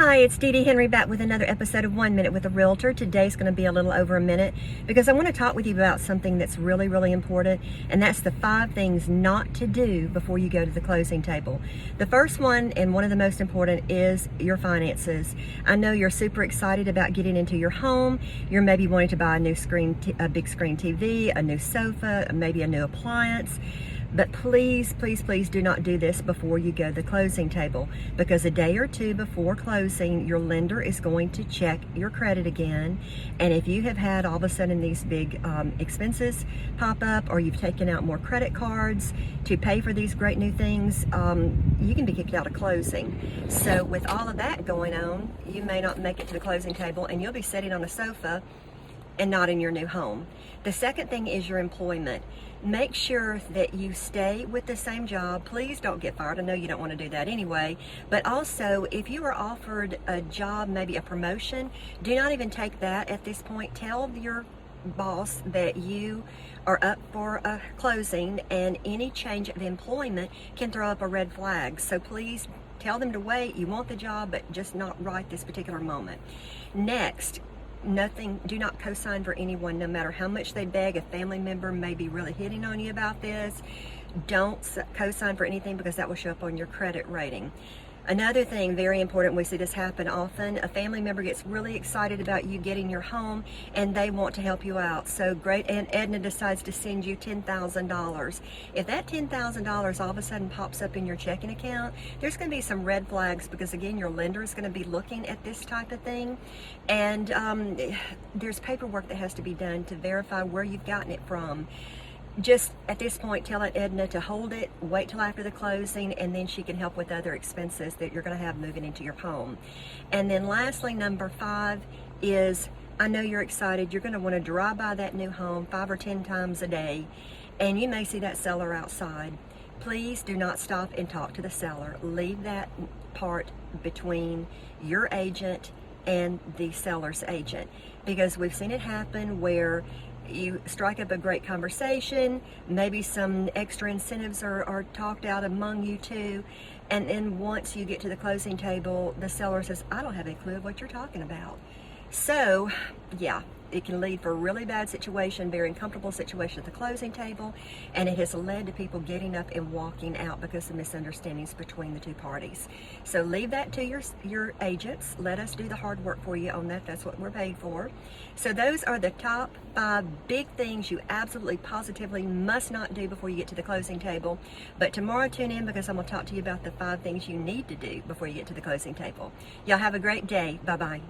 Hi, it's Dee Dee Henry back with another episode of 1 Minute with a Realtor. Today's going to be a little over a minute because I want to talk with you about something that's really, really important, and that's the 5 things not to do before you go to the closing table. The first one, and one of the most important, is your finances. I know you're super excited about getting into your home. You're maybe wanting to buy a new a big screen TV, a new sofa, maybe a new appliance. But please, please, please do not do this before you go to the closing table, because a day or two before closing, your lender is going to check your credit again. And if you have had all of a sudden these big expenses pop up, or you've taken out more credit cards to pay for these great new things, you can be kicked out of closing. So with all of that going on, you may not make it to the closing table, and you'll be sitting on a sofa and not in your new home. The second thing is your employment. Make sure that you stay with the same job. Please don't get fired. I know you don't want to do that anyway, but also if you are offered a job, maybe a promotion, do not even take that at this point. Tell your boss that you are up for a closing, and any change of employment can throw up a red flag. So please tell them to wait. You want the job, but just not right this particular moment. Next, do not co-sign for anyone, no matter how much they beg. A family member may be really hitting on you about this. Don't co-sign for anything, because that will show up on your credit rating. Another thing, very important, we see this happen often. A family member gets really excited about you getting your home, and they want to help you out. So great Aunt Edna decides to send you $10,000. If that $10,000 all of a sudden pops up in your checking account, there's going to be some red flags, because again, your lender is going to be looking at this type of thing. And there's paperwork that has to be done to verify where you've gotten it from. Just at this point, tell Aunt Edna to hold it, wait till after the closing, and then she can help with other expenses that you're going to have moving into your home. And then lastly, number 5 is, I know you're excited. You're going to want to drive by that new home 5 or 10 times a day, and you may see that seller outside. Please do not stop and talk to the seller. Leave that part between your agent and the seller's agent, because we've seen it happen where you strike up a great conversation, maybe some extra incentives are talked out among you two, and then once you get to the closing table, the seller says, I don't have any clue of what you're talking about. So yeah, it can lead for a really bad situation, very uncomfortable situation at the closing table, and it has led to people getting up and walking out because of misunderstandings between the two parties. So leave that to your agents. Let us do the hard work for you on that. That's what we're paid for. So those are the top 5 big things you absolutely positively must not do before you get to the closing table. But tomorrow, tune in, because I'm going to talk to you about the 5 things you need to do before you get to the closing table. Y'all have a great day. Bye-bye.